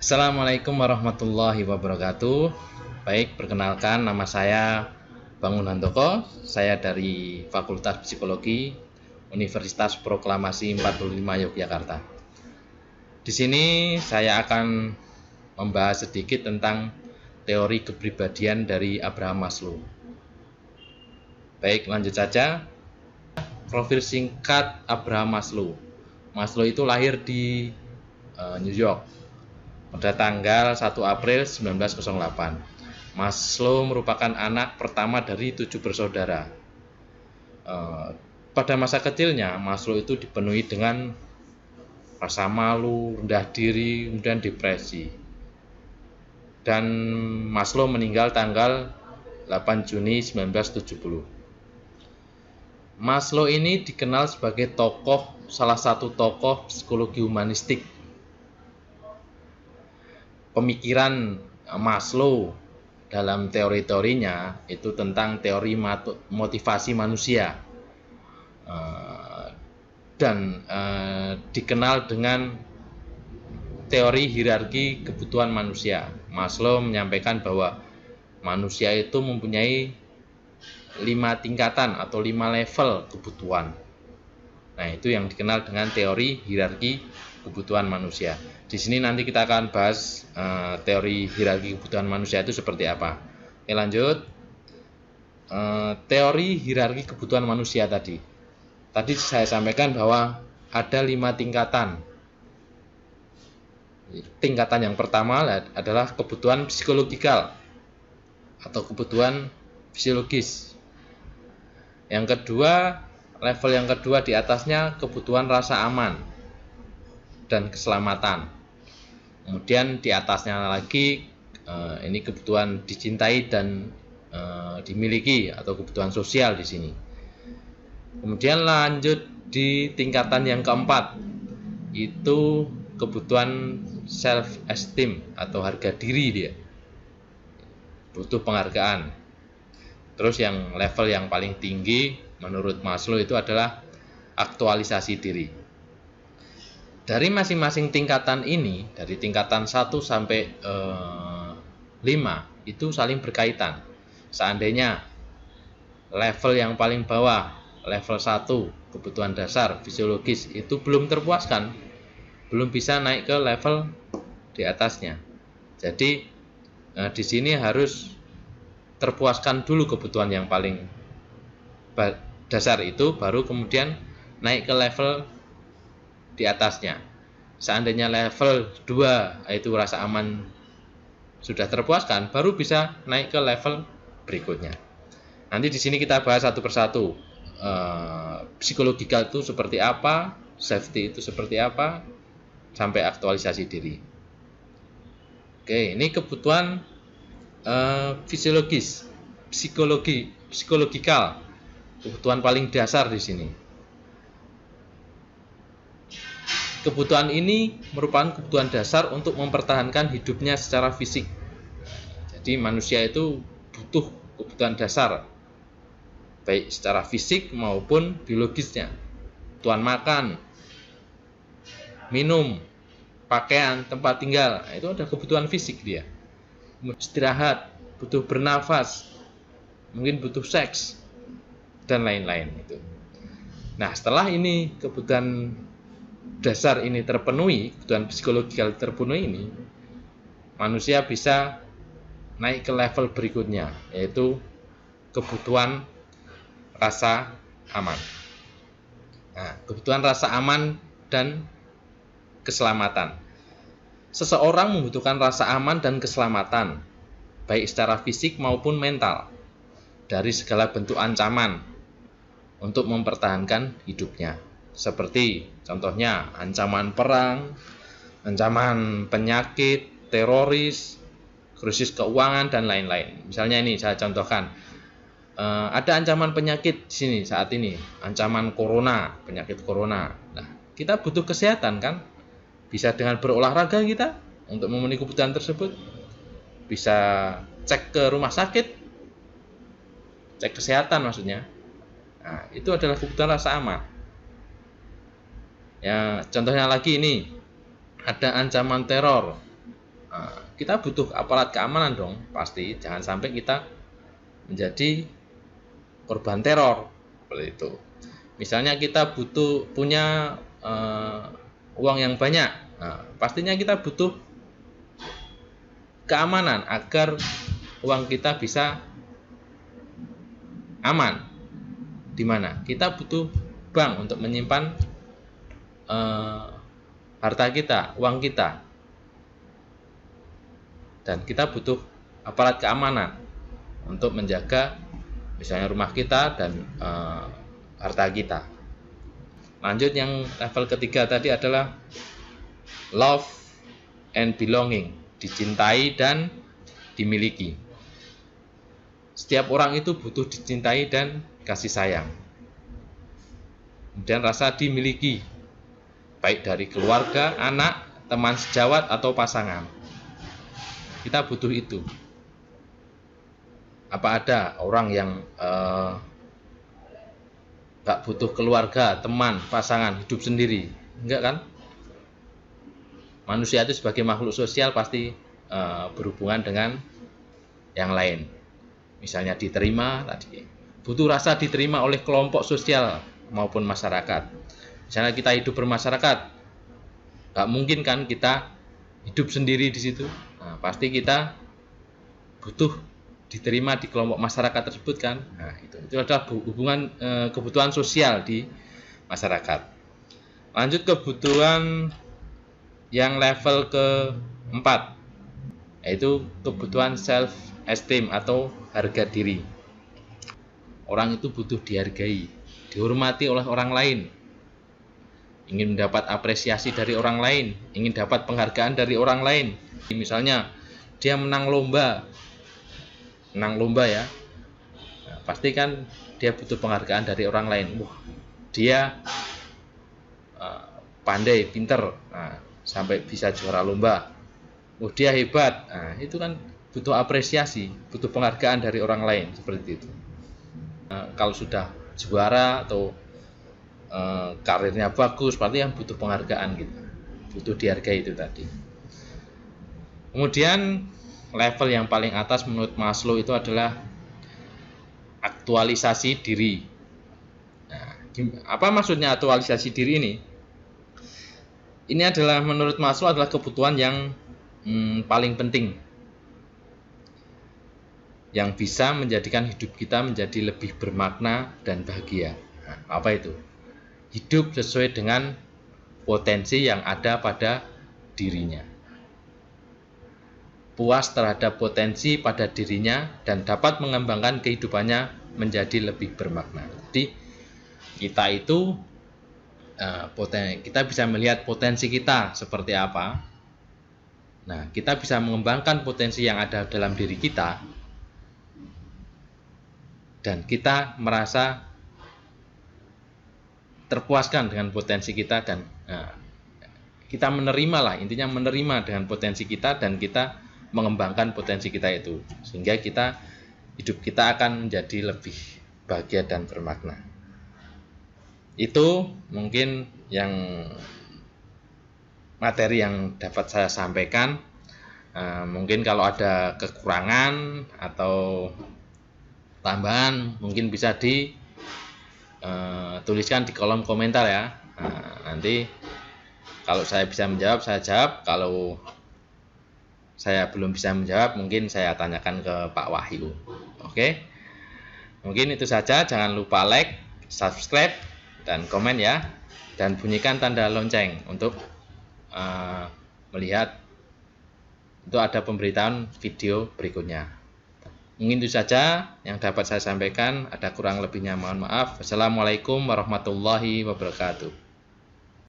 Assalamualaikum warahmatullahi wabarakatuh. Baik, perkenalkan nama saya Bangun Handoko. Saya dari Fakultas Psikologi Universitas Proklamasi 45 Yogyakarta. Di sini saya akan membahas sedikit tentang teori kepribadian dari Abraham Maslow. Baik, lanjut saja. Profil singkat Abraham Maslow. Maslow itu lahir di New York pada tanggal 1 April 1908. Maslow merupakan anak pertama dari 7 bersaudara. Pada masa kecilnya, Maslow itu dipenuhi dengan rasa malu, rendah diri, kemudian depresi. Dan Maslow meninggal tanggal 8 Juni 1970. Maslow ini dikenal sebagai salah satu tokoh psikologi humanistik. Pemikiran Maslow dalam teori-teorinya itu tentang teori motivasi manusia dan dikenal dengan teori hierarki kebutuhan manusia. Maslow menyampaikan bahwa manusia itu mempunyai 5 tingkatan atau 5 level kebutuhan. Nah, itu yang dikenal dengan teori hierarki kebutuhan manusia. Di sini nanti kita akan bahas teori hierarki kebutuhan manusia itu seperti apa. Oke, lanjut. Teori hierarki kebutuhan manusia tadi. Tadi saya sampaikan bahwa ada 5 tingkatan. Tingkatan yang pertama adalah kebutuhan psikologikal atau kebutuhan fisiologis. Yang kedua, level yang kedua di atasnya kebutuhan rasa aman dan keselamatan. Kemudian di atasnya lagi ini kebutuhan dicintai dan dimiliki atau kebutuhan sosial di sini. Kemudian lanjut di tingkatan yang keempat, itu kebutuhan self esteem atau harga diri dia. Butuh penghargaan. Terus yang level yang paling tinggi menurut Maslow itu adalah aktualisasi diri. Dari masing-masing tingkatan ini, dari tingkatan 1 sampai 5 itu saling berkaitan. Seandainya level yang paling bawah, level 1 kebutuhan dasar fisiologis itu belum terpuaskan, belum bisa naik ke level di atasnya. Jadi di sini harus terpuaskan dulu kebutuhan yang paling dasar itu, baru kemudian naik ke level di atasnya. Seandainya level 2 yaitu rasa aman sudah terpuaskan, baru bisa naik ke level berikutnya. Nanti di sini kita bahas satu persatu. Psikologikal itu seperti apa, safety itu seperti apa, sampai aktualisasi diri. Oke, ini kebutuhan fisiologis, psikologikal, kebutuhan paling dasar di sini. Kebutuhan ini merupakan kebutuhan dasar untuk mempertahankan hidupnya secara fisik. Jadi manusia itu butuh kebutuhan dasar, baik secara fisik maupun biologisnya. Kebutuhan makan, minum, pakaian, tempat tinggal, itu ada kebutuhan fisik dia. Istirahat, butuh bernafas, mungkin butuh seks, dan lain-lain itu. Nah, setelah ini kebutuhan dasar ini terpenuhi, kebutuhan psikologikal terpenuhi ini, manusia bisa naik ke level berikutnya, yaitu kebutuhan rasa aman. Nah, kebutuhan rasa aman dan keselamatan. Seseorang membutuhkan rasa aman dan keselamatan, baik secara fisik maupun mental, dari segala bentuk ancaman untuk mempertahankan hidupnya. Seperti contohnya ancaman perang, ancaman penyakit, teroris, krisis keuangan, dan lain-lain. Misalnya ini saya contohkan, ada ancaman penyakit di sini saat ini, ancaman corona, penyakit corona. Nah, kita butuh kesehatan kan? Bisa dengan berolahraga kita untuk memenuhi kebutuhan tersebut. Bisa cek ke rumah sakit, cek kesehatan maksudnya. Nah, itu adalah kebutuhan rasa aman. Ya, contohnya lagi ini, ada ancaman teror, kita butuh aparat keamanan dong, pasti. Jangan sampai kita menjadi korban teror seperti itu. Misalnya kita punya uang yang banyak, nah, pastinya kita butuh keamanan agar uang kita bisa aman. Di mana kita butuh bank untuk menyimpan harta kita, uang kita, dan kita butuh aparat keamanan untuk menjaga misalnya rumah kita dan harta kita. Lanjut, yang level ketiga tadi adalah love and belonging, dicintai dan dimiliki. Setiap orang itu butuh dicintai dan kasih sayang, kemudian rasa dimiliki, baik dari keluarga, anak, teman sejawat, atau pasangan. Kita butuh itu. Apa ada orang yang gak butuh keluarga, teman, pasangan, hidup sendiri? Enggak kan? Manusia itu sebagai makhluk sosial pasti berhubungan dengan yang lain. Misalnya diterima tadi, butuh rasa diterima oleh kelompok sosial maupun masyarakat. Misalnya kita hidup bermasyarakat, gak mungkin kan kita hidup sendiri di situ. Nah, pasti kita butuh diterima di kelompok masyarakat tersebut kan. Nah, itu adalah hubungan kebutuhan sosial di masyarakat. Lanjut kebutuhan yang level keempat, yaitu kebutuhan self esteem atau harga diri. Orang itu butuh dihargai, dihormati oleh orang lain, ingin mendapat apresiasi dari orang lain, ingin dapat penghargaan dari orang lain. Misalnya dia menang lomba ya, nah, pasti kan dia butuh penghargaan dari orang lain. Wah, dia pandai, pinter, nah, sampai bisa juara lomba. Wah, dia hebat. Nah, itu kan butuh apresiasi, butuh penghargaan dari orang lain, seperti itu. Nah, kalau sudah juara atau karirnya bagus, berarti yang butuh penghargaan gitu, butuh dihargai itu tadi. Kemudian level yang paling atas menurut Maslow itu adalah aktualisasi diri. Nah, apa maksudnya aktualisasi diri ini? Ini adalah menurut Maslow adalah kebutuhan yang paling penting, yang bisa menjadikan hidup kita menjadi lebih bermakna dan bahagia. Nah, apa itu? Hidup sesuai dengan potensi yang ada pada dirinya, puas terhadap potensi pada dirinya, dan dapat mengembangkan kehidupannya menjadi lebih bermakna. Jadi kita itu kita bisa melihat potensi kita seperti apa. Nah, kita bisa mengembangkan potensi yang ada dalam diri kita, dan kita merasa terpuaskan dengan potensi kita, dan kita menerima lah, intinya menerima dengan potensi kita, dan kita mengembangkan potensi kita itu, sehingga hidup kita akan menjadi lebih bahagia dan bermakna. Itu mungkin yang materi yang dapat saya sampaikan. Mungkin kalau ada kekurangan atau tambahan mungkin bisa tuliskan di kolom komentar ya. Nanti kalau saya bisa menjawab, saya jawab. Kalau saya belum bisa menjawab, mungkin saya tanyakan ke Pak Wahyu. Oke, mungkin itu saja. Jangan lupa like, subscribe, dan komen ya, dan bunyikan tanda lonceng untuk melihat itu ada pemberitaan video berikutnya. Mungkin itu saja yang dapat saya sampaikan. Ada kurang lebihnya mohon maaf. Wassalamualaikum warahmatullahi wabarakatuh.